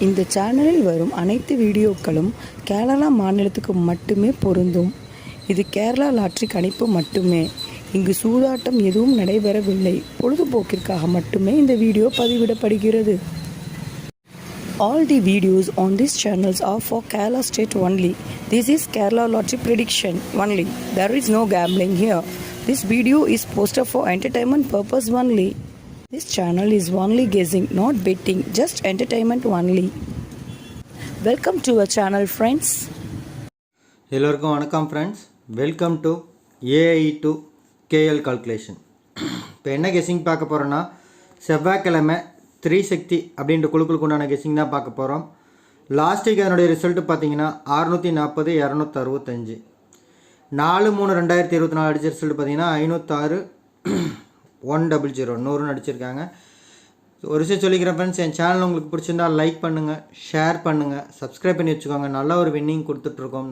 இந்த சேனலில் வரும் அனைத்து வீடியோக்களும் கேரளா மாநிலத்துக்கு மட்டுமே பொருந்தும். இது கேரளா லாட்டரி கணிப்பு மட்டுமே. இங்கு சூதாட்டம் எதுவும் நடைபெறவில்லை. பொழுதுபோக்கிற்காக மட்டுமே இந்த video பதிவிடப்படுகிறது. All the videos on these channels are for Kerala state only. This is Kerala lottery prediction only. There is no gambling here. This video is posted for entertainment purpose only. This channel is only guessing, not betting, just entertainment only. Welcome to our channel, friends. எல்லோருக்கும் வணக்கம் friends. Welcome to AI to KL calculation. இப்போ என்ன guessing பார்க்க போகிறோன்னா, செவ்வாய்க்கிழமை திரிசக்தி அப்படின்ற குழுக்களுக்கு உண்டான கெஸ்ஸிங் தான் பார்க்க போகிறோம். லாஸ்ட் வீக் அதனுடைய ரிசல்ட்டு பார்த்தீங்கன்னா 640 265. 4/3/2024 அடித்த ரிசல்ட் பார்த்தீங்கன்னா 506 100 100 அடிச்சிருக்காங்க. ஒரு விஷயம் சொல்லிக்கிறேன் ஃப்ரெண்ட்ஸ், என் சேனல் உங்களுக்கு பிடிச்சிருந்தால் லைக் பண்ணுங்கள், ஷேர் பண்ணுங்கள், சப்ஸ்கிரைப் பண்ணி வச்சுக்கோங்க. நல்ல ஒரு வின்னிங் கொடுத்துட்ருக்கோம்,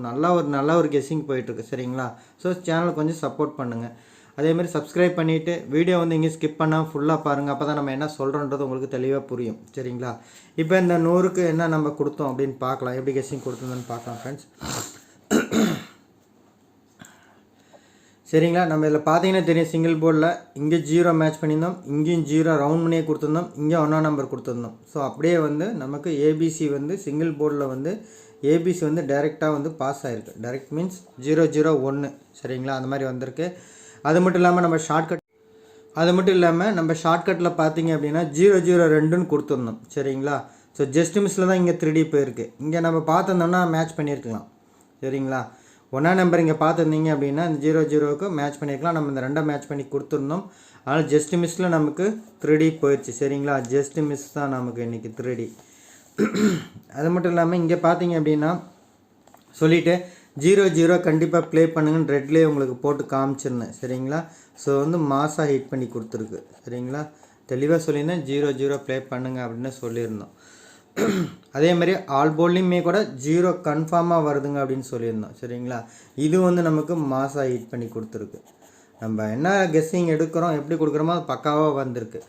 நல்ல ஒரு கெஸ்ஸிங் போயிட்டுருக்கு, சரிங்களா? ஸோ சேனலுக்கு கொஞ்சம் சப்போர்ட் பண்ணுங்கள். அதேமாதிரி சப்ஸ்கிரைப் பண்ணிவிட்டு வீடியோ வந்து இங்கே ஸ்கிப் பண்ணால் ஃபுல்லாக பாருங்கள். அப்போ தான் நம்ம என்ன சொல்கிறோன்றது உங்களுக்கு தெளிவாக புரியும், சரிங்களா? இப்போ இந்த 100க்கு என்ன நம்ம கொடுத்தோம் அப்படின்னு பார்க்கலாம், எப்படி கெஸ்ஸிங் கொடுத்துருந்தோன்னு பார்க்கலாம் ஃப்ரெண்ட்ஸ். சரிங்களா? நம்ம இதில் பார்த்தீங்கன்னா தெரியும், சிங்கிள் போர்டில் இங்கே 0 மேட்ச் பண்ணியிருந்தோம், இங்கேயும் 0 ரவுண்ட் பண்ணியே கொடுத்துருந்தோம், இங்கே 1 நம்பர் கொடுத்துருந்தோம். ஸோ அப்படியே வந்து நமக்கு ஏபிசி வந்து சிங்கிள் போர்டில் வந்து ஏபிசி வந்து டைரெக்டாக வந்து பாஸ் ஆகிருக்கு. டைரெக்ட் மீன்ஸ் 001, சரிங்களா? அந்த மாதிரி வந்திருக்கு. அது மட்டும் இல்லாமல் நம்ம ஷார்ட்கட்டில் பார்த்தீங்க அப்படின்னா 002ன்னு கொடுத்துருந்தோம், சரிங்களா? ஸோ ஜஸ்ட் மிஸ்ஸில் தான் இங்கே 3D போயிருக்கு. இங்கே நம்ம பார்த்துருந்தோம்னா மேட்ச் பண்ணியிருக்கலாம், சரிங்களா? 1 நம்பர் இங்கே பார்த்துருந்தீங்க அப்படின்னா இந்த 00க்கு மேட்ச் பண்ணியிருக்கலாம். நம்ம இந்த 2 மேட்ச் பண்ணி கொடுத்துருந்தோம். அதனால் ஜஸ்ட் மிஸ்ஸில் நமக்கு 3D போயிடுச்சு, சரிங்களா? ஜஸ்ட் மிஸ் தான் நமக்கு இன்றைக்கி 3D. அது மட்டும் இல்லாமல் இங்கே பார்த்தீங்க அப்படின்னா சொல்லிவிட்டு 00 கண்டிப்பாக ப்ளே பண்ணுங்கன்னு ரெட்லேயே உங்களுக்கு போட்டு காமிச்சிருந்தேன், சரிங்களா? ஸோ வந்து மாசாக ஹிட் பண்ணி கொடுத்துருக்கு, சரிங்களா? தெளிவாக சொல்லியிருந்தேன், 00 ப்ளே பண்ணுங்க அப்படின்னு சொல்லியிருந்தோம். அதே மாதிரி ஆல் போர்ட்லேயுமே கூட 0 கன்ஃபார்மாக வருதுங்க அப்படின்னு சொல்லியிருந்தோம், சரிங்களா? இது வந்து நமக்கு மாசாக ஹிட் பண்ணி கொடுத்துருக்கு. நம்ம என்ன கெஸ்ஸிங் எடுக்கிறோம், எப்படி கொடுக்குறோமோ அது பக்காவாக வந்திருக்கு.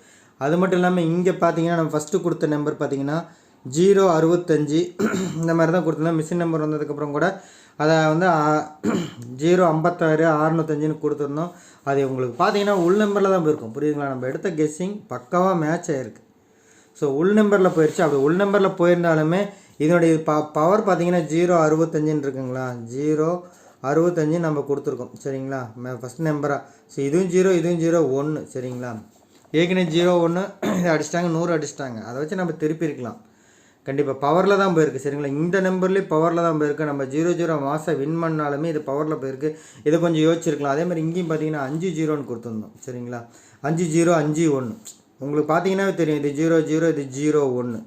அது மட்டும் இல்லாமல் இங்கே பார்த்தீங்கன்னா நம்ம ஃபஸ்ட்டு கொடுத்த நம்பர் பார்த்தீங்கன்னா 065 இந்த மாதிரி தான் கொடுத்துருந்தோம். மிஷின் நம்பர் வந்ததுக்கப்புறம் கூட அதை வந்து 056 605ன்னு கொடுத்துருந்தோம். அது உங்களுக்கு பார்த்தீங்கன்னா உள் நம்பரில் தான் போயிருக்கும், புரியுதுங்களா? நம்ம எடுத்த கெஸ்ஸிங் பக்காவாக மேட்ச் ஆகிருக்கு. ஸோ உள் நம்பரில் போயிடுச்சு. அப்படி உள் நம்பரில் போயிருந்தாலுமே இதனுடைய பவர் பார்த்தீங்கன்னா 065ன்னு இருக்குங்களா? 065 நம்ம கொடுத்துருக்கோம், சரிங்களா? ஃபஸ்ட் நம்பராக. ஸோ இதுவும் 0 இதுவும் 01, சரிங்களா? ஏற்கனவே 01 இதை அடிச்சிட்டாங்க, 100 அடிச்சிட்டாங்க. அதை வச்சு நம்ம திருப்பி இருக்கலாம். கண்டிப்பாக பவரில் தான் போயிருக்கு, சரிங்களா? இந்த நம்பர்லேயும் பவரில் தான் போயிருக்கு. நம்ம 00 மாதம் வின் பண்ணாலுமே இது பவரில் போயிருக்கு. இதை கொஞ்சம் யோசிச்சிருக்கலாம். அதே மாதிரி இங்கேயும் பார்த்தீங்கன்னா 50 கொடுத்துருந்தோம், சரிங்களா? 50 உங்களுக்கு பார்த்தீங்கன்னா தெரியும், இது 00 இது 01,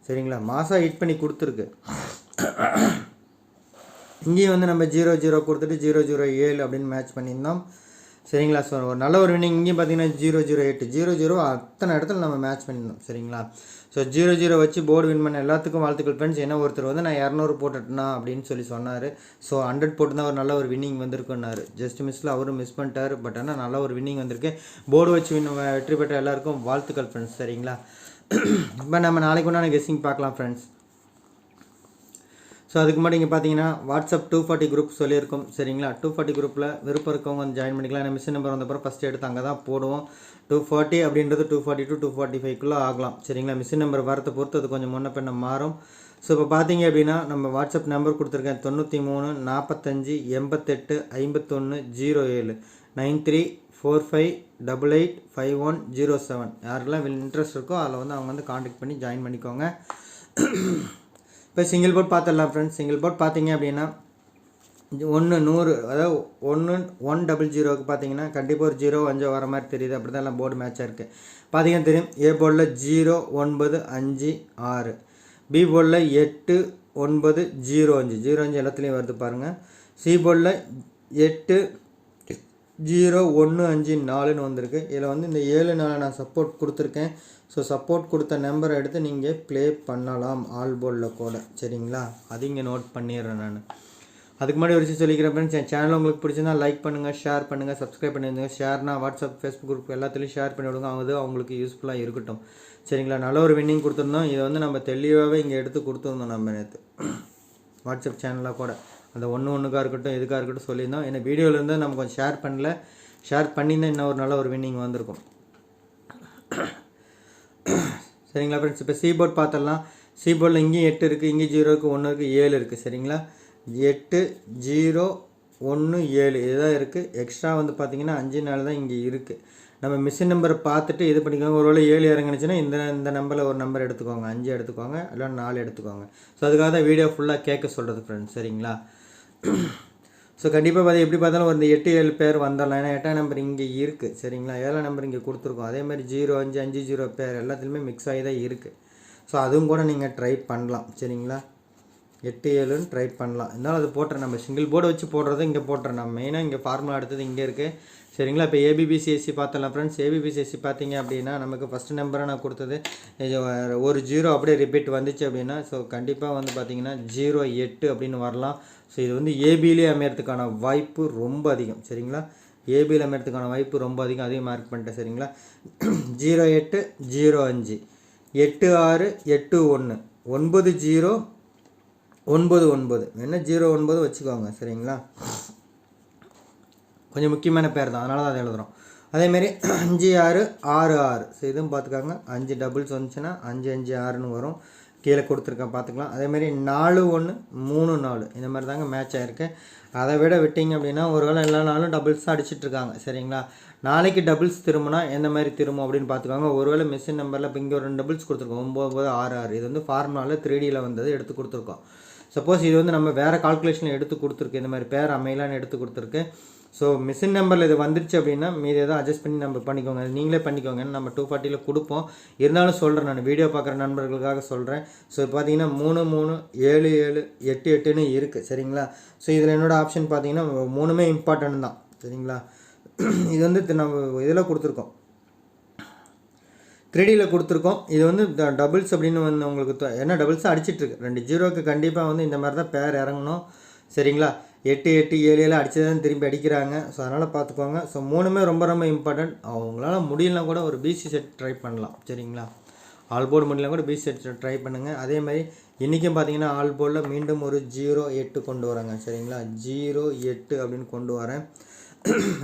சரிங்களா? மாதம் ஹிட் பண்ணி கொடுத்துருக்கு. இங்கேயும் வந்து நம்ம 00 கொடுத்துட்டு 007 அப்படின்னு மேட்ச் பண்ணியிருந்தோம், சரிங்களா? ஸோ ஒரு நல்ல ஒரு வின்னிங். இங்கேயும் பார்த்தீங்கன்னா 008 00 அத்தனை இடத்துல நம்ம மேட்ச் பண்ணியிருந்தோம், சரிங்களா? ஸோ 00 வச்சு போர்டு வின் பண்ண எல்லாத்துக்கும் வாழ்த்துக்கள் ஃப்ரெண்ட்ஸ். என்ன ஒருத்தர் வந்து நான் 200 போட்டுட்டேன்னா அப்படின்னு சொல்லி சொன்னார். ஸோ 100 போட்டு தான் ஒரு நல்ல ஒரு வின்னிங் வந்திருக்குன்னாரு. ஜஸ்ட் மிஸ்ஸில் அவரும் மிஸ் பண்ணிட்டார். பட் ஆனால் நல்ல ஒரு வின்னிங் வந்திருக்கு. போர்டு வச்சு வெற்றி பெற்ற எல்லாருக்கும் வாழ்த்துக்கள் ஃப்ரெண்ட்ஸ், சரிங்களா? இப்போ நம்ம நாளைக்கு உண்டான கெஸ்ஸிங் பார்க்கலாம் ஃப்ரெண்ட்ஸ். ஸோ அதுக்கு முன்னாடி இங்கே பார்த்தீங்கன்னா வாட்ஸ்அப் 240 குரூப் சொல்லியிருக்கோம், சரிங்களா? 240 குரூப்பில் விருப்பம் இருக்கவங்க வந்து ஜாயின் பண்ணிக்கலாம். ஏன்னா மிஷின் நம்பர் வந்தப்பறம் ஃபஸ்ட்டு எடுத்து அங்கே தான் போடுவோம். 240 அப்படின்றது 240 to 245க்குள்ளே ஆகலாம், சரிங்களா? மிஷின் நம்பர் வரத்தை பொறுத்து அது கொஞ்சம் முன்ன பின்ன மாறும். ஸோ இப்போ பார்த்தீங்க அப்படின்னா நம்ம வாட்ஸ்அப் நம்பர் கொடுத்துருக்கேன் 93 45 88 51 07 9345885107. யாருக்கெல்லாம் இன்ட்ரெஸ்ட் இருக்கோ அதில் வந்து அவங்க வந்து காண்டாக்ட் பண்ணி ஜாயின் பண்ணிக்கோங்க. இப்போ சிங்கிள் போர்ட் பார்த்துடலாம் ஃப்ரெண்ட்ஸ். சிங்கிள் போர்ட் பார்த்தீங்க அப்படின்னா 100 அதாவது 100க்கு பார்த்தீங்கன்னா கண்டிப்பாக ஒரு 0 5 வர மாதிரி தெரியுது. அப்படி தான் எல்லாம் போர்டு மேட்சாக இருக்குது. பார்த்தீங்கன்னா தெரியும், ஏ போர்டில் 0 9 5 6, பி போர்டில் 8 9 0 5 எல்லாத்துலேயும் வருது பாருங்கள். சி போர்டில் 8 0 1 5 4ன்னு வந்திருக்கு. இதில் வந்து இந்த 7 4 நான் சப்போர்ட் கொடுத்துருக்கேன். ஸோ சப்போர்ட் கொடுத்த நம்பரை எடுத்து நீங்கள் ப்ளே பண்ணலாம் ஆல் போர்டில் கூட, சரிங்களா? அது இங்கே நோட் பண்ணிடுறேன் நான். அதுக்கு முன்னாடி ஒரு விஷயம் சொல்லிக்கிறேன் ஃப்ரெண்ட்ஸ், என் சேனல் உங்களுக்கு பிடிச்சிருந்தா லைக் பண்ணுங்கள், ஷேர் பண்ணுங்கள், சப்ஸ்கிரைப் பண்ணிடுங்க. ஷேர்னா வாட்ஸ்அப், ஃபேஸ்புக் குரூப் எல்லாத்துலேயும் ஷேர் பண்ணி விடுங்க. அது அவங்களுக்கு யூஸ்ஃபுல்லாக இருக்கட்டும். சரிங்களா? நல்ல ஒரு வின்னிங் கொடுத்துருந்தோம். இதை வந்து நம்ம தெளிவாகவே இங்கே எடுத்து கொடுத்துருந்தோம். நம்ம நேற்று வாட்ஸ்அப் சேனலாக கூட அந்த ஒன்றுக்காக இருக்கட்டும் எதுக்காக இருக்கட்டும் சொல்லியிருந்தோம். ஏன்னா வீடியோவிலேருந்து நம்ம கொஞ்சம் ஷேர் பண்ணல, ஷேர் பண்ணியிருந்தால் இன்னும் ஒரு நல்ல ஒரு வின்னிங் வந்திருக்கும். சரிங்களா ஃப்ரெண்ட்ஸ்? இப்போ சீபோர்ட் பார்த்துடலாம். சீபோர்டில் இங்கேயும் 8 இருக்குது, இங்கே 0 இருக்குது, 1 இருக்குது, 7 இருக்குது. சரிங்களா? 8 0 1 7 இதுதான் இருக்குது. எக்ஸ்ட்ரா வந்து பார்த்திங்கன்னா 5 4 தான் இங்கே இருக்குது. நம்ம மிஷின் நம்பரை பார்த்துட்டு இது பண்ணிக்கோங்க. ஒருவேளை 7 இறங்குனுச்சுன்னா இந்த நம்பரில் ஒரு நம்பர் எடுத்துக்கோங்க, 5 எடுத்துக்கோங்க, இல்லை 4 எடுத்துக்கோங்க. ஸோ அதுக்காக தான் வீடியோ ஃபுல்லாக கேட்க சொல்கிறது ஃப்ரெண்ட்ஸ். சரிங்களா? ஸோ கண்டிப்பாக பார்த்து எப்படி பார்த்தாலும் ஒரு 8 7 பேர் வந்துடலாம். ஏன்னா 8ஆம் நம்பர் இங்கே இருக்குது. சரிங்களா? 7ஆம் நம்பர் இங்கே கொடுத்துருக்கோம். அதே மாதிரி 0 5 5 0 பேர் எல்லாத்துலேயுமே மிக்ஸ் ஆகி தான் இருக்குது. ஸோ அதுவும் கூட நீங்கள் ட்ரை பண்ணலாம். சரிங்களா? 8 7ன்னு ட்ரை பண்ணலாம். இருந்தாலும் அது போட்டுறேன், நம்ம சிங்கிள் போர்டு வச்சு போடுறது இங்கே போட்டுறேன். நம்ம மெயினாக இங்கே ஃபார்முலா எடுத்தது இங்கே இருக்குது. சரிங்களா? இப்போ ABBCSC பார்த்தலாம் ஃப்ரெண்ட்ஸ். ABBCSC பார்த்தீங்க அப்படின்னா நமக்கு ஃபஸ்ட்டு நம்பரை நான் கொடுத்தது ஒரு 0 அப்படியே ரிப்பீட் வந்துச்சு அப்படின்னா ஸோ கண்டிப்பாக வந்து பார்த்திங்கன்னா 0 8 அப்படின்னு வரலாம். ஸோ இது வந்து ஏபியிலே அமையறதுக்கான வாய்ப்பு ரொம்ப அதிகம். சரிங்களா? ஏபியில் அமையறதுக்கான வாய்ப்பு ரொம்ப அதிகம். அதையும் மார்க் பண்ணிட்டேன். சரிங்களா? 0 8 0 5 8 6 8 1 9 0 9 9 என்ன 0 9 வச்சுக்கோங்க. சரிங்களா? கொஞ்சம் முக்கியமான பேர் தான், அதனால தான் அதை எழுதுகிறோம். அதேமாரி 5 6 6 6 ஸோ இதுவும் பார்த்துக்காங்க. 5 டபுள்ஸ் வந்துச்சுன்னா 5 5 6ன்னு வரும். கீழே கொடுத்துருக்கேன் பார்த்துக்கலாம். அதேமாரி 4 1 3 4 இந்த மாதிரி தாங்க மேட்ச் ஆகிருக்கு. அதை விட விட்டிங்க அப்படின்னா ஒரு வேளை எல்லா நாளும் டபுள்ஸ் தான் அடிச்சிட்ருக்காங்க. சரிங்களா? நாளைக்கு டபுள்ஸ் திரும்பினா எந்த மாதிரி திரும்பும் அப்படின்னு பார்த்துக்கோங்க. ஒருவேளை மிஷின் நம்பரில் இப்போ இங்கே ஒரு 2 டபுள்ஸ் கொடுத்துருக்கோம், 9 9 6 6. இது வந்து ஃபார்முலாவில் 3Dயில் வந்தது எடுத்து கொடுத்துருக்கோம். சப்போஸ் இது வந்து நம்ம வேறு கால்குலேஷனில் எடுத்து கொடுத்துருக்கு, இந்த மாதிரி பேர் அமையலான்னு எடுத்து கொடுத்துருக்கு. ஸோ மிஷின் நம்பரில் இது வந்துருச்சு அப்படின்னா மீதி எதாவது அட்ஜஸ்ட் பண்ணி நம்ம பண்ணிக்கோங்க, நீங்களே பண்ணிக்கோங்க. நம்ம 240 கொடுப்போம். இருந்தாலும் சொல்கிறேன், நான் வீடியோ பார்க்குற நண்பர்களுக்காக சொல்கிறேன். ஸோ பார்த்தீங்கன்னா 3 3 7 7 8 8ன்னு இருக்குது. சரிங்களா? ஸோ இதில் என்னோடய ஆப்ஷன் பார்த்தீங்கன்னா 3மே இம்பார்ட்டன்ட் தான். சரிங்களா? இது வந்து நம்ம இதில் கொடுத்துருக்கோம், 3Dயில் கொடுத்துருக்கோம். இது வந்து டபுள்ஸ் அப்படின்னு வந்து உங்களுக்கு என்ன டபுள்ஸாக அடிச்சிட்ருக்கு. 2 0க்கு கண்டிப்பாக வந்து இந்த மாதிரி தான் பேர் இறங்கணும். சரிங்களா? 8 8 7 7 அடிச்சு தான் திரும்பி அடிக்கிறாங்க. ஸோ அதனால் பார்த்துக்கோங்க. ஸோ 3மே ரொம்ப ரொம்ப இம்பார்ட்டன்ட். அவங்களால முடியலனா கூட ஒரு BC செட் ட்ரை பண்ணலாம். சரிங்களா? ஆல் போர்டு முடியலாம் கூட BC செட் ட்ரை பண்ணுங்கள். அதே மாதிரி இன்றைக்கும் பார்த்தீங்கன்னா ஆல் போர்டில் மீண்டும் ஒரு 0 8 கொண்டு வராங்க. சரிங்களா? 0 8 அப்படின்னு கொண்டு வரேன்.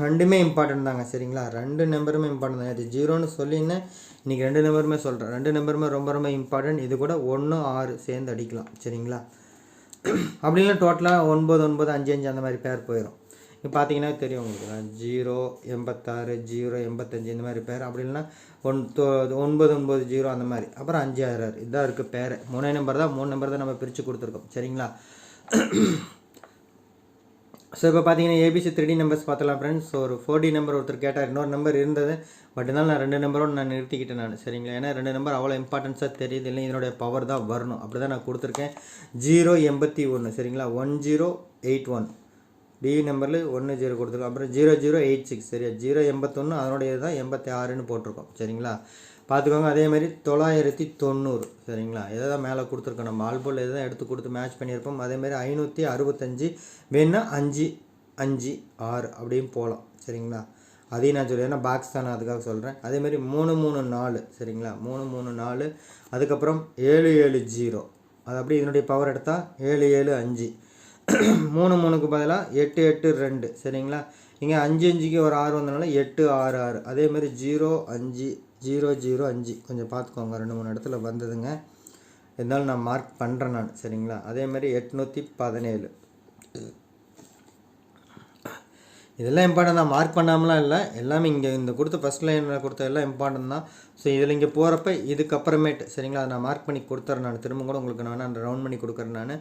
ரெண்டுமே இம்பார்ட்டன்ட் தாங்க. சரிங்களா? 2 நம்பருமே இம்பார்ட்டன்ட் தான். இது 0ன்னு சொல்லியிருந்தேன், இன்றைக்கி 2 நம்பருமே சொல்கிறேன். 2 நம்பருமே ரொம்ப ரொம்ப இம்பார்ட்டன்ட். இது கூட 1 6 சேர்ந்து அடிக்கலாம். சரிங்களா? அப்படின்னா டோட்டலாக 9 9 5 5 அந்த மாதிரி பேர் போயிடும். இப்போ பார்த்தீங்கன்னா தெரியும் உங்களுக்கு 0 86 0 85 இந்த மாதிரி பேர். அப்படி இல்லைன்னா 9 9 0 அந்த மாதிரி, அப்புறம் 5 6 6 இதான் இருக்குது பேர். 3 நம்பர் தான், 3 நம்பர் தான் நம்ம பிரித்து கொடுத்துருக்கோம். சரிங்களா? ஸோ இப்போ பார்த்தீங்கன்னா ABC 3D நம்பர்ஸ் பார்த்தலாம் ஃப்ரெண்ட்ஸ். ஸோ ஒரு 4D நம்பர் ஒருத்தர் கேட்டார், இன்னொரு நம்பர் இருந்தது. பட் இருந்தாலும் நான் 2 நம்பரோடு நான் நிறுத்திக்கிட்டேன் நான். சரிங்களா? ஏன்னா 2 நம்பர் அவ்வளோ இம்பார்ட்டன்ஸாக தெரியுது, இல்லை இதனுடைய பவர் தான் வரணும், அப்படி தான் நான் கொடுத்துருக்கேன். 0 81. சரிங்களா? 1081 B நம்பரில் 1 0 கொடுத்துருக்கோம். அப்புறம் 0 0 86. சரியா? 0 81 அதனுடைய தான் 86ன்னு போட்டிருக்கோம். சரிங்களா? பார்த்துக்கோங்க. அதேமாதிரி 990. சரிங்களா? இதை தான் மேலே கொடுத்துருக்கோம். நம்ம ஆல்போல் இதை தான் எடுத்து கொடுத்து மேட்ச் பண்ணியிருப்போம். அதேமாதிரி 565 வேணுன்னா 5 5 6 அப்படியும் போகலாம். சரிங்களா? அதையும் நான் சொல்லுவேன், ஏன்னா பாக்ஸ் தான், நான் அதுக்காக சொல்கிறேன். அதேமாதிரி 3 3 4. சரிங்களா? 3 3 4. அதுக்கப்புறம் 7 7 0. அது அப்படியே இதனுடைய பவர் எடுத்தால் 7 7 5. 3 3க்கு பதிலாக 8 8 2. சரிங்களா? இங்கே 5 5க்கு ஒரு 6 வந்தனால 8 6 6. அதேமாதிரி 0 5 0 0 5 கொஞ்சம் பார்த்துக்கோங்க, 2 3 இடத்துல வந்ததுங்க. இருந்தாலும் நான் மார்க் பண்ணுறேன் நான். சரிங்களா? அதேமாதிரி 817. இதெல்லாம் இம்பார்ட்டன் தான், மார்க் பண்ணாமலாம் இல்லை. எல்லாமே இங்கே இந்த கொடுத்த ஃபஸ்ட் லைனில் கொடுத்த எல்லாம் இம்பார்ட்டன் தான். ஸோ இதில் இங்கே போகிறப்ப இதுக்கப்புறமேட்டு சரிங்களா அதை நான் மார்க் பண்ணி கொடுத்துறேன் நான். திரும்ப கூட உங்களுக்கு நான் அந்த ரவுண்ட் பண்ணி கொடுக்குறேன் நான்.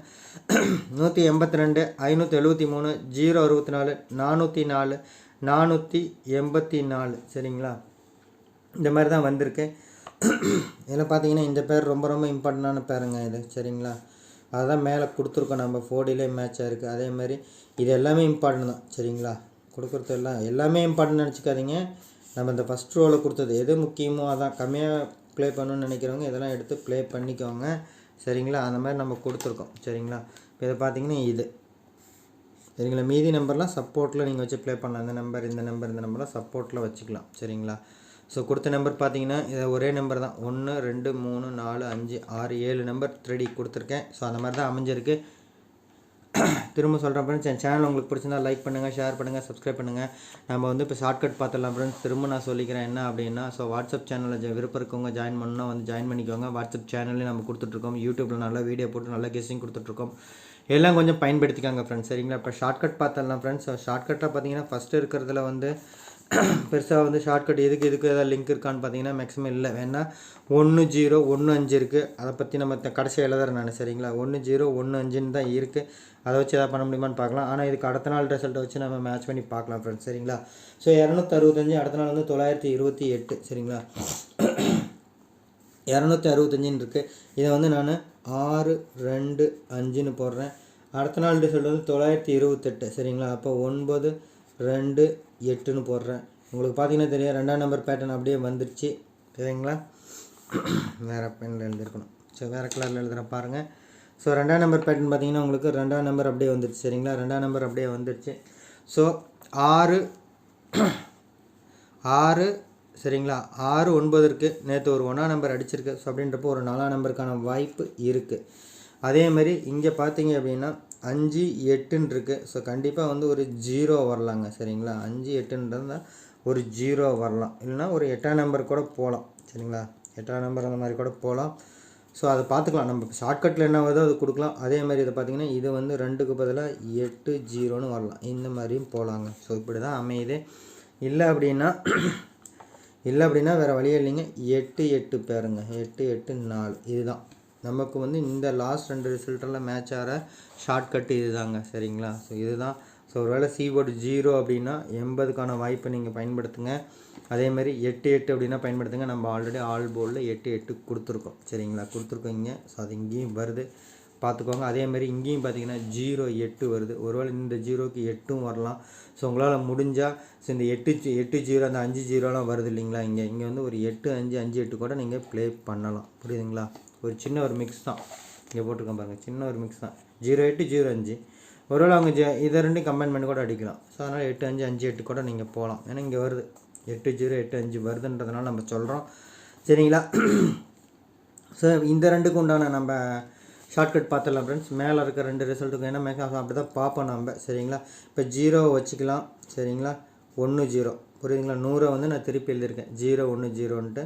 182 573 0 64 404 484. சரிங்களா? இந்த மாதிரி தான் வந்திருக்கு. இதில் பார்த்தீங்கன்னா இந்த பேர் ரொம்ப ரொம்ப இம்பார்ட்டண்டான பேருங்க இது. சரிங்களா? அதுதான் மேலே கொடுத்துருக்கோம் நம்ம 4Dலே மேட்சாக இருக்குது. அதேமாதிரி இது எல்லாமே இம்பார்ட்டன்ட் தான். சரிங்களா? கொடுக்குறது எல்லாமே இம்பார்ட்டன்ட் நினச்சிக்காதீங்க. நம்ம இந்த ஃபஸ்ட் ரோவில் கொடுத்தது எது முக்கியமோ அதான். கம்மியாக ப்ளே பண்ணணும்னு நினைக்கிறவங்க இதெல்லாம் எடுத்து ப்ளே பண்ணிக்கோங்க. சரிங்களா? அந்த மாதிரி நம்ம கொடுத்துருக்கோம். சரிங்களா? இப்போ இதை பார்த்தீங்கன்னா இது சரிங்களா. மீதி நம்பர்லாம் சப்போர்ட்டில் நீங்கள் வச்சு ப்ளே பண்ணலாம். இந்த நம்பர்லாம் சப்போர்ட்டில் வச்சுக்கலாம். சரிங்களா. ஸோ கொடுத்த நம்பர் பார்த்தீங்கன்னா இது ஒரே நம்பர் தான். 1 2 3 4 5 6 7 நம்பர் 3D கொடுத்துருக்கேன். ஸோ அந்த மாதிரி தான் அமைஞ்சிருக்கு. திரும்ப சொல்கிறேன் ஃப்ரெண்ட்ஸ், என் சேனல் உங்களுக்கு பிடிச்சிருந்தா லைக் பண்ணுங்கள், ஷேர் பண்ணுங்கள், சப்ஸ்கிரைப் பண்ணுங்கள். நம்ம வந்து இப்போ ஷார்ட்கட் பார்த்துடலாம் ஃப்ரெண்ட்ஸ். திரும்ப நான் சொல்லிக்கிறேன் என்ன அப்படின்னா, ஸோ வாட்ஸ்அப் சேனலில் விருப்பம் இருக்கவங்க ஜாயின் பண்ணால் வந்து ஜாயின் பண்ணிக்கோங்க. வாட்ஸ்அப் சேனல்லையும் நம்ம கொடுத்துட்ருக்கோம். யூடியூப்பில் நல்ல வீடியோ போட்டு நல்ல கெஸ்ஸிங் கொடுத்துட்ருக்கோம். எல்லாம் கொஞ்சம் பயன்படுத்திக்காங்க ஃப்ரெண்ட்ஸ். சரிங்களா. இப்போ ஷார்ட்கட் பார்த்துடலாம் ஃப்ரெண்ட்ஸ். ஷார்ட்கட்டாக பார்த்தீங்கன்னா ஃபஸ்ட்டு இருக்கிறதுல வந்து பெருசாக வந்து ஷார்ட்கட் எதுக்கு ஏதாவது லிங்க் இருக்கான்னு பார்த்தீங்கன்னா மேக்ஸிமம் இல்லை. வேணா 1 0 1 5 இருக்குது. அதை பற்றி நம்ம கடைசியாக எழுதுறேன் நான். சரிங்களா. 1 0 1 5ன்னு தான் இருக்குது. அதை வச்சு எதாவது பண்ண முடியுமான்னு பார்க்கலாம். ஆனால் இதுக்கு அடுத்த நாள் ரிசல்ட்டை வச்சு நம்ம மேட்ச் பண்ணி பார்க்கலாம் ஃப்ரெண்ட்ஸ். சரிங்களா. ஸோ 265 அடுத்த நாள் வந்து 928. சரிங்களா. 265 இருக்குது. இதை வந்து நான் 6 2 5ன்னு போடுறேன். அடுத்த நாள் ரிசல்ட் வந்து 928. சரிங்களா. அப்போ 9 2 8ன்னு போடுறேன். உங்களுக்கு பார்த்தீங்கன்னா தெரியும், 2ஆம் நம்பர் பேட்டர்ன் அப்படியே வந்துடுச்சு. சரிங்களா. வேறு பெனில் எழுதிருக்கணும். ஸோ வேறு கலரில் எழுதுகிறேன் பாருங்கள். ஸோ 2ஆம் நம்பர் பேட்டர்ன் பார்த்தீங்கன்னா உங்களுக்கு 2ஆம் நம்பர் அப்படியே வந்துடுச்சு. சரிங்களா. 2ஆம் நம்பர் அப்படியே வந்துடுச்சு. ஸோ 6 சரிங்களா. 6 9 இருக்குது. நேற்று ஒரு 1ஆம் நம்பர் அடிச்சிருக்கு. ஸோ அப்படின்றப்போ ஒரு 4ஆம் நம்பருக்கான வாய்ப்பு இருக்குது. அதேமாதிரி இங்கே பார்த்தீங்க அப்படின்னா 5 8ன்னு இருக்குது. ஸோ கண்டிப்பாக வந்து ஒரு 0 வரலாங்க. சரிங்களா. 5 8ன்றது ஒரு 0 வரலாம். இல்லைனா ஒரு 8ஆம் நம்பர் கூட போகலாம். சரிங்களா. 8ஆம் நம்பர் அந்த மாதிரி கூட போகலாம். ஸோ அதை பார்த்துக்கலாம். நம்ம ஷார்ட்கட்டில் என்ன வருதோ அது கொடுக்கலாம். அதே மாதிரி இதை பார்த்திங்கன்னா இது வந்து 2க்கு பதிலாக 8 0ன்னு வரலாம். இந்த மாதிரியும் போகலாங்க. ஸோ இப்படி தான் அமையுது. இல்லை அப்படின்னா வேறு வழியே இல்லைங்க. 8 8 பேருங்க. 8 8 4 இதுதான் நமக்கு வந்து இந்த லாஸ்ட் 2 ரிசல்ட்டெல்லாம் மேட்ச் ஆகிற ஷார்ட்கட்டு இது தாங்க. சரிங்களா. ஸோ இதுதான். ஸோ ஒருவேளை C-போர்டு 0 அப்படின்னா 80க்கான வாய்ப்பை நீங்கள் பயன்படுத்துங்க. அதேமாதிரி 8 8 அப்படின்னா பயன்படுத்துங்க. நம்ம ஆல்ரெடி ஆல் போர்டில் 8 8 கொடுத்துருக்கோம். சரிங்களா. கொடுத்துருக்கோம் இங்கே. ஸோ அது இங்கேயும் வருது பார்த்துக்கோங்க. அதேமாதிரி இங்கேயும் பார்த்தீங்கன்னா 0 8 வருது. ஒருவேளை இந்த 0க்கு 8ம் வரலாம். ஸோ உங்களால் முடிஞ்சால் ஸோ இந்த 8 0 அந்த 5 0லாம் வருது இல்லைங்களா. இங்கே வந்து ஒரு 8 5 5 8 கூட நீங்கள் ப்ளே பண்ணலாம். புரியுதுங்களா. ஒரு சின்ன ஒரு மிக்ஸ் தான் இங்கே போட்டிருக்கேன் பாருங்கள். சின்ன ஒரு மிக்ஸ் தான். 0 8 0 5. ஒருவேளை அவங்க இதை ரெண்டும் கம்பைன் பண்ணி கூட அடிக்கலாம். ஸோ அதனால் 8 5 5 8 கூட நீங்கள் போகலாம். ஏன்னா இங்கே வருது 8 0 8 5 வருதுன்றதுனால நம்ம சொல்கிறோம். சரிங்களா. ஸோ இந்த ரெண்டுக்கு உண்டான நம்ம ஷார்ட்கட் பார்த்துடலாம் ஃப்ரெண்ட்ஸ். மேலே இருக்க 2 ரிசல்ட்டுக்கு என்ன மேக்ஸிமம் அப்படி தான் பார்ப்போம் நம்ம. சரிங்களா. இப்போ 0 வச்சுக்கலாம். சரிங்களா. 1 0 புரியுதுங்களா. 100 வந்து நான் திருப்பி எழுதியிருக்கேன் 0 1 0ன்ட்டு.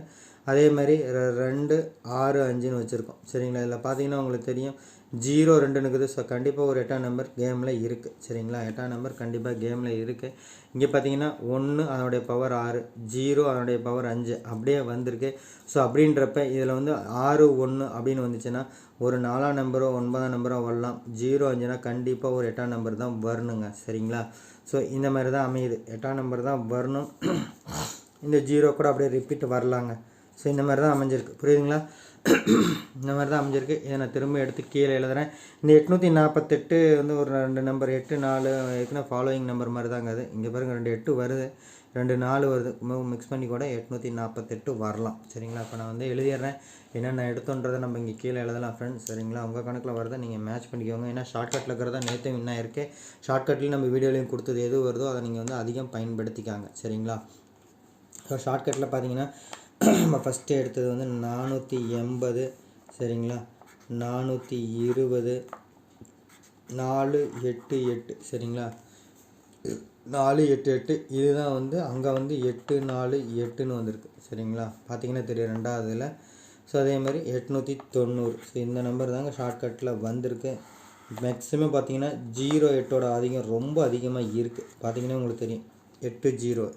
அதே மாதிரி 2 6 5ன்னு வச்சுருக்கோம். சரிங்களா. இதில் பார்த்தீங்கன்னா உங்களுக்கு தெரியும் 0 2ன்னு இருக்குது. ஸோ கண்டிப்பாக ஒரு 8ஆம் நம்பர் கேமில் இருக்குது. சரிங்களா. 8ஆம் நம்பர் கண்டிப்பாக கேமில் இருக்குது. இங்கே பார்த்தீங்கன்னா 1 அதனுடைய பவர் 6 0 அதனுடைய பவர் 5 அப்படியே வந்திருக்கு. ஸோ அப்படின்றப்ப இதில் வந்து 6 1 அப்படின்னு வந்துச்சுன்னா ஒரு 4ஆம் நம்பரோ 9ஆம் நம்பரோ வரலாம். 0 5னா கண்டிப்பாக ஒரு 8ஆம் நம்பர் தான் வரணுங்க. சரிங்களா. ஸோ இந்த மாதிரி தான் அமையுது. 8ஆம் நம்பர் தான் வரணும். இந்த 0 கூட அப்படியே ரிப்பீட் வரலாங்க. ஸோ இந்த மாதிரி தான் அமைஞ்சிருக்கு. புரியுதுங்களா. இந்த மாதிரி தான் அமைஞ்சிருக்கு. இதை நான் திரும்ப எடுத்து கீழே எழுதுகிறேன். இந்த 848 வந்து ஒரு 2 நம்பர் 8 4 ஏற்கனவே ஃபாலோயிங் நம்பர் மாதிரி தாங்க அது. இங்கே பாருங்கள் 2 8 வருது 2 4 வருது. மிக்ஸ் பண்ணி கூட 848 வரலாம். சரிங்களா. இப்போ நான் வந்து எழுதிடுறேன். என்னென்ன எடுத்தோன்றதை நம்ம இங்கே கீழே எழுதலாம் ஃப்ரெண்ட்ஸ். சரிங்களா. உங்கள் கணக்கில் வரதை நீங்கள் மேட்ச் பண்ணிக்கோங்க. ஏன்னா ஷார்ட்கட்டில் இருக்கிறதா நேற்று இன்னும் இருக்குது. ஷார்ட்கட்லேயும் நம்ம வீடியோலையும் கொடுத்தது எது வருதோ அதை நீங்கள் வந்து அதிகம் பயன்படுத்திக்காங்க. சரிங்களா. ஸோ ஷார்ட்கட்டில் பார்த்தீங்கன்னா நம்ம ஃபஸ்ட்டு எடுத்தது வந்து 480. சரிங்களா. 420 4 8 8. சரிங்களா. 4 8 8 இதுதான் வந்து அங்கே வந்து 8 4 8ன்னு வந்திருக்கு. சரிங்களா. பார்த்தீங்கன்னா தெரியும் 2ஆவதுல. ஸோ அதே மாதிரி 890. ஸோ இந்த நம்பர் தாங்க ஷார்ட்கட்டில் வந்திருக்கு. மேக்ஸிமம் பார்த்தீங்கன்னா 0 8ஓட அதிகம் ரொம்ப அதிகமாக இருக்குது. பார்த்தீங்கன்னா உங்களுக்கு தெரியும் 8 0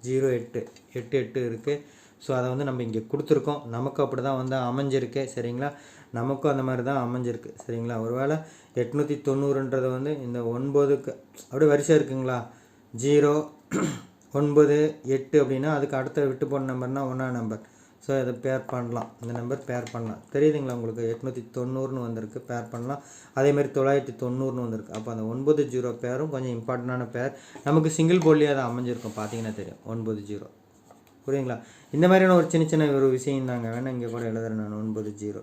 0 8 8 8 இருக்குது. ஸோ அதை வந்து நம்ம இங்கே கொடுத்துருக்கோம். நமக்கு அப்படி தான் வந்து அமைஞ்சிருக்கு. சரிங்களா. நமக்கும் அந்த மாதிரி தான் அமைஞ்சிருக்கு. சரிங்களா. ஒருவேளை 890ன்றது வந்து இந்த 9க்கு அப்படியே வரிசையாக இருக்குங்களா. 0 9 8 அப்படின்னா அதுக்கு அடுத்த விட்டு போன நம்பர்னால் 1ஆம் நம்பர். ஸோ இதை பேர் பண்ணலாம். இந்த நம்பர் பேர் பண்ணலாம். தெரியுதுங்களா உங்களுக்கு. 890ன்னு வந்திருக்கு. பேர் பண்ணலாம். அதேமாதிரி 990ன்னு வந்திருக்கு. அப்போ அந்த 9 0 பேரும் கொஞ்சம் இம்பார்ட்டண்டான பேர். நமக்கு சிங்கிள் போர்ட்லேயே அதை அமைஞ்சிருக்கும். பார்த்தீங்கன்னா தெரியும் 9 0. புரியுங்களா. இந்த மாதிரியான ஒரு சின்ன ஒரு விஷயம் தாங்க. வேணால் இங்கே கூட எழுதுறேன் நான் 9 0.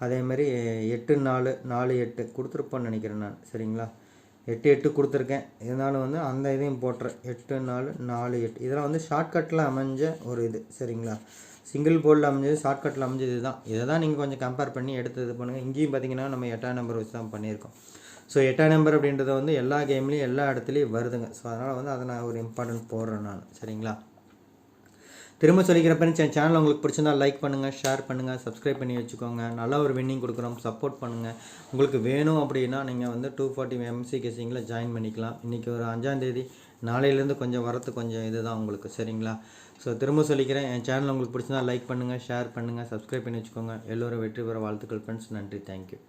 அதே மாதிரி 8 4 4 8 கொடுத்துருப்போன்னு நினைக்கிறேன் நான். சரிங்களா. 8 8 கொடுத்துருக்கேன். இருந்தாலும் வந்து அந்த இதையும் போட்டுறேன். 8 4 4 8 இதெல்லாம் வந்து ஷார்ட்கட்டில் அமைஞ்ச ஒரு இது. சரிங்களா, சிங்கிள் போர்டில் அமைஞ்சது, ஷார்ட்கட்டில் அமைஞ்சது இதுதான். இதை தான் நீங்கள் கொஞ்சம் கம்பேர் பண்ணி எடுத்து இது பண்ணுங்கள். இங்கேயும் பார்த்தீங்கன்னா நம்ம 8ஆம் நம்பர் வச்சு தான் பண்ணியிருக்கோம். ஸோ 8ஆம் நம்பர் அப்படின்றது வந்து எல்லா கேம்லேயும் எல்லா இடத்துலையும் வருதுங்க. ஸோ அதனால் வந்து அதை நான் ஒரு இம்பார்ட்டன்ட் போடுறேன் நான். சரிங்களா, திரும்ப சொல்லிக்கிறப்ப என் சேனல் உங்களுக்கு பிடிச்சிருந்தா லைக் பண்ணுங்கள், ஷேர் பண்ணுங்கள், சப்ஸ்கிரைப் பண்ணி வச்சுக்கோங்க. நல்லா ஒரு வின்னிங் கொடுக்குறோம், சப்போர்ட் பண்ணுங்கள். உங்களுக்கு வேணும் அப்படின்னா நீங்கள் வந்து 240 எம்சி கெஸிங்கில் ஜாயின் பண்ணிக்கலாம். இன்றைக்கி ஒரு 5ஆம் தேதி, நாளையிலேருந்து கொஞ்சம் வரத்து கொஞ்சம் இதுதான் உங்களுக்கு. சரிங்களா, ஸோ திரும்ப சொல்லிக்கிறேன், என் சேனல் உங்களுக்கு பிடிச்சிருந்தா லைக் பண்ணுங்கள், ஷேர் பண்ணுங்கள், சப்ஸ்கிரைப் பண்ணி வச்சுக்கோங்க. எல்லோரும் வெற்றி பெற வாழ்த்துக்கள் ஃப்ரெண்ட்ஸ். நன்றி, தேங்க்யூ.